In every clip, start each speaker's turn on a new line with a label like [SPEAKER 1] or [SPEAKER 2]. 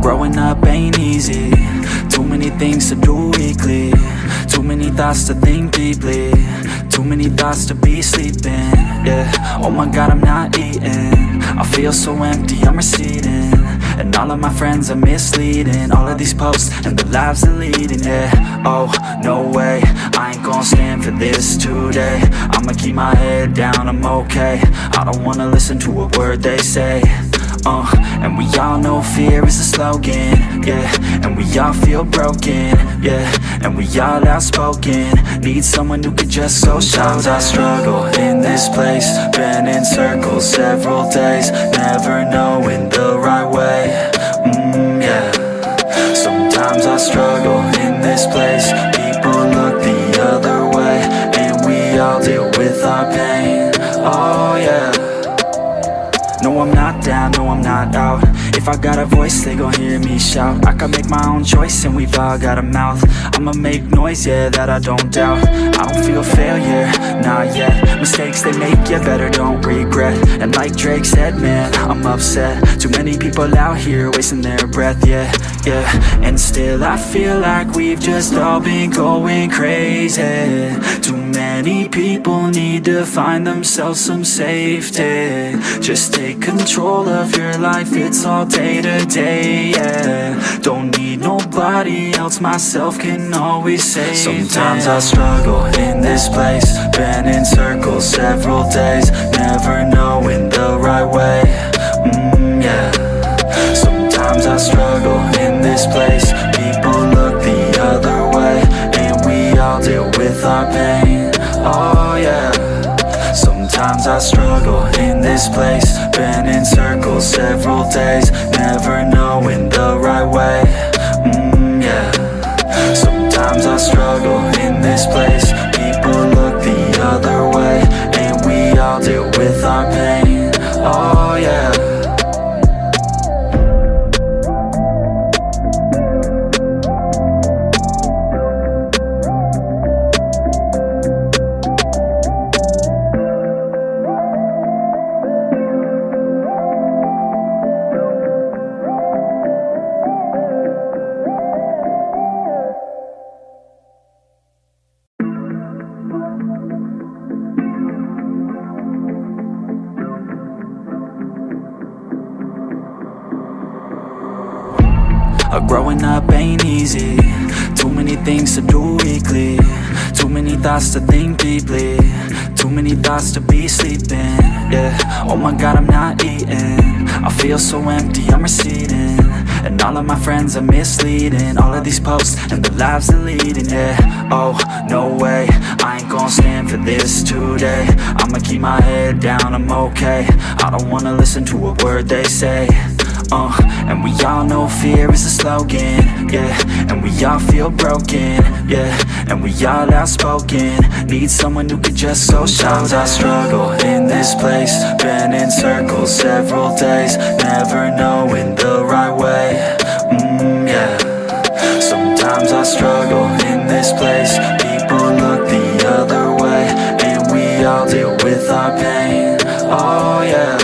[SPEAKER 1] Growing up ain't easy. Too many things to do weekly. Too many thoughts to think deeply. Too many thoughts to be sleeping. Yeah, oh my god, I'm not eating. I feel so empty, I'm receding. And all of my friends are misleading. All of these posts and the lives they're leading. Yeah, oh, no way, I ain't gon' stand for this today. I'ma keep my head down, I'm okay. I don't wanna listen to a word they say. And we all know fear is a slogan, yeah. And we all feel broken, yeah. And we all outspoken. Need someone who could just go. Sometimes I struggle in this place. Been in circles several days, never knowing the right way. Yeah. Sometimes I struggle in this place. People look the other way, and we all deal with our pain. Oh yeah. No, I'm not down, no, I'm not out. If I got a voice, they gon' hear me shout. I can make my own choice and we've all got a mouth. I'ma make noise, yeah, that I don't doubt. I don't feel failure, not yet. Mistakes they make, you better don't regret. And like Drake said, man, I'm upset. Too many people out here wasting their breath, yeah, yeah. And still I feel like we've just all been going crazy. Too many people need to find themselves some safety. Just take control of your life, it's all day to day, yeah. Don't need nobody else, myself can always save. Sometimes I struggle in this place. Been in circles several days, never knowing the right way. Yeah. Sometimes I struggle in this place. People look the other way, and we all deal with our pain. Oh yeah. Sometimes I struggle in this place. Been in circles several days, never knowing the right way. Yeah. Sometimes I struggle in this place. People look the other way, and we all deal with our pain. Oh yeah. Growing up ain't easy. Too many things to do weekly. Too many thoughts to think deeply. Too many thoughts to be sleeping. Yeah, oh my god, I'm not eating. I feel so empty, I'm receding. And all of my friends are misleading. All of these posts and the lives they're leading. Yeah, oh, no way, I ain't gon' stand for this today. I'ma keep my head down, I'm okay. I don't wanna listen to a word they say. And we all know fear is a slogan, yeah. And we all feel broken, yeah. And we all outspoken. Need someone who could just go. Sometimes I struggle in this place. Been in circles several days, never knowing the right way. Yeah. Sometimes I struggle in this place. People look the other way, and we all deal with our pain. Oh yeah.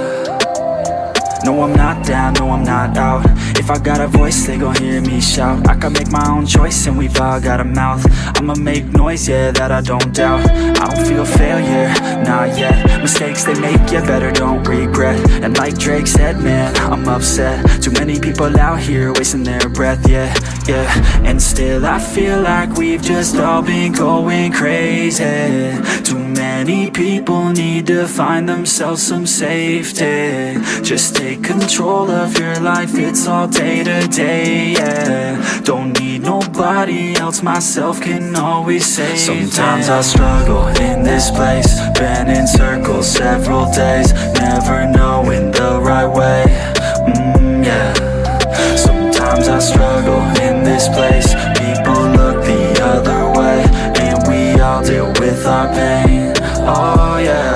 [SPEAKER 1] No, I'm not down, no, I'm not out. If I got a voice, they gon' hear me shout. I can make my own choice and we've all got a mouth. I'ma make noise, yeah, that I don't doubt. I don't feel failure, not yet. Mistakes they make, you better don't regret. And like Drake said, man, I'm upset. Too many people out here wasting their breath, yeah, yeah. And still I feel like we've just all been going crazy. Too many people need to find themselves some safety. Just take control of your life, it's all day to day, yeah. Don't need nobody else, myself can always save. Sometimes I struggle in this place. Been in circles several days, never knowing the right way. Yeah. Sometimes I struggle in this place. People look the other way, and we all deal with our pain. Oh yeah.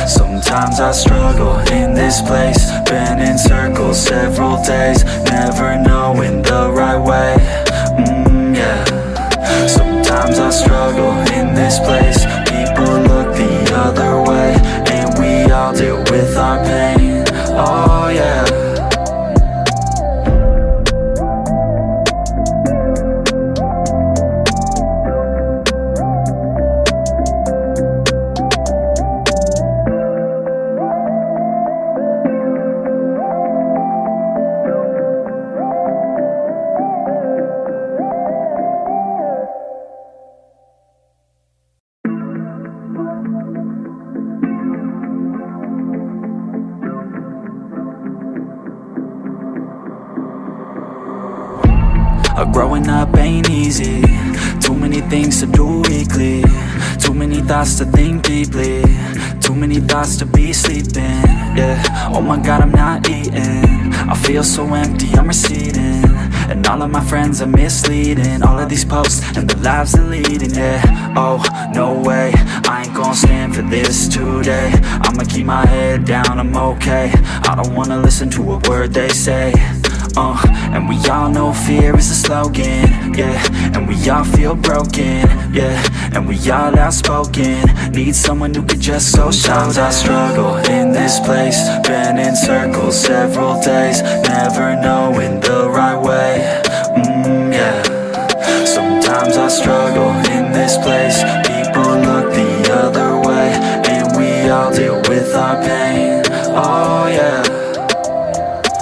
[SPEAKER 1] Sometimes I struggle in this place. Been in circles several days, never knowing the right way. Yeah. Sometimes I struggle in this place. People look the other way, and we all deal with our pain. Oh yeah. Growing up ain't easy. Too many things to do weekly. Too many thoughts to think deeply. Too many thoughts to be sleeping. Yeah, oh my god, I'm not eating. I feel so empty, I'm receding. And all of my friends are misleading. All of these posts and the lives they're leading. Yeah, oh, no way, I ain't gon' stand for this today. I'ma keep my head down, I'm okay. I don't wanna listen to a word they say. And we all know fear is a slogan, yeah. And we all feel broken, yeah. And we all outspoken. Need someone who could just go. Sometimes I struggle in this place. Been in circles several days, never knowing the right way. Yeah. Sometimes I struggle in this place. People look the other way, and we all deal with our pain. Oh yeah.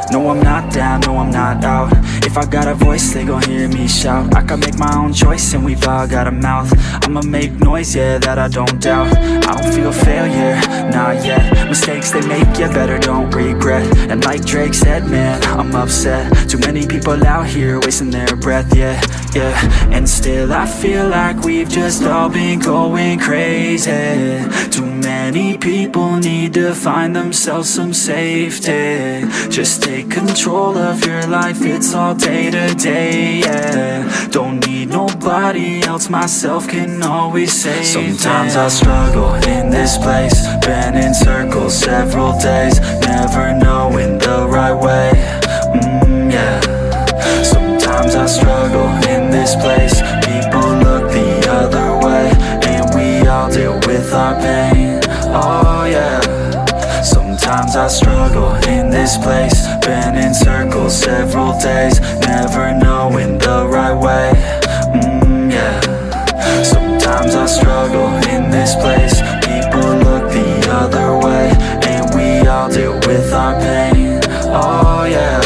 [SPEAKER 1] No, I'm not down, no, I'm not out. If I got a voice, they gon' hear me shout. I can make my own choice and we've all got a mouth. I'ma make noise, yeah, that I don't doubt. I don't feel failure, not yet. Mistakes they make, yeah, better don't regret. And like Drake said, man, I'm upset. Too many people out here wasting their breath, yeah, yeah. And still I feel like we've just all been going crazy. Too many people need to find themselves some safety. Just take control of your life, it's all day to day, yeah. Don't need nobody else, myself can always save. Sometimes I struggle in this place. Been in circles several days, never knowing the right way. Yeah. Sometimes I struggle in this place. People look the other way, and we all deal with our pain. Oh yeah. Sometimes I struggle in this place. Been in circles several days, never knowing the right way. Yeah. Sometimes I struggle in this place. People look the other way, and we all deal with our pain. Oh yeah.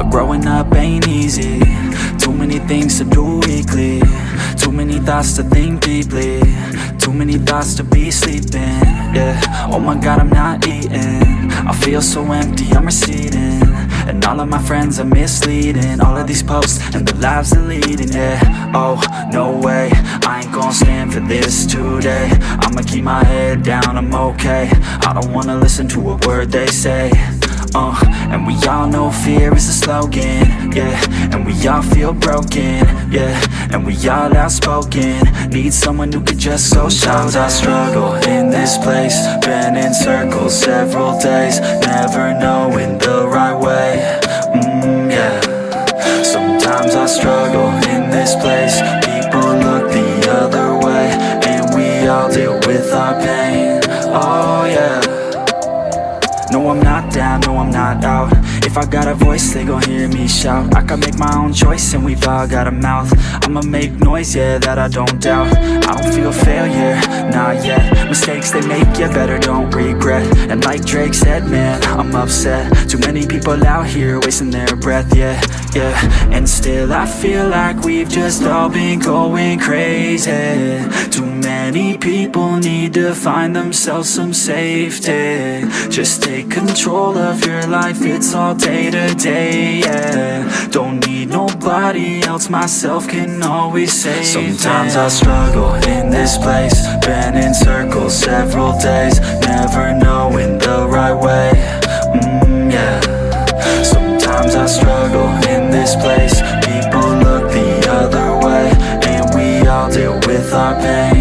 [SPEAKER 1] Growing up ain't easy. Too many things to do weekly. Too many thoughts to think deeply. Too many thoughts to be sleeping. Yeah, oh my god, I'm not eating. I feel so empty, I'm receding. And all of my friends are misleading. All of these posts and the lives they're leading. Yeah, oh, no way, I ain't gon' stand for this today. I'ma keep my head down, I'm okay. I don't wanna listen to a word they say. And we all know fear is a slogan, yeah. And we all feel broken, yeah. And we all outspoken. Need someone who could just go. Sometimes I struggle in this place. Been in circles several days, never knowing the right way. Yeah. Sometimes I struggle in this place. People look the other way, and we all deal with our pain. Oh yeah. No, I'm not down, no, I'm not out. If I got a voice, they gon' hear me shout. I can make my own choice and we've all got a mouth. I'ma make noise, yeah, that I don't doubt. I don't feel failure, not yet. Mistakes they make, yeah, better don't regret. And like Drake said, man, I'm upset. Too many people out here wasting their breath, yeah, yeah. And still I feel like we've just all been going crazy. Too many people need to find themselves some safety. Just take control of your life, it's all day to day, yeah. Don't need nobody else, myself can always save. Sometimes I struggle in this place. Been in circles several days, never knowing the right way. Yeah. Sometimes I struggle in this place. People look the other way, and we all deal with our pain.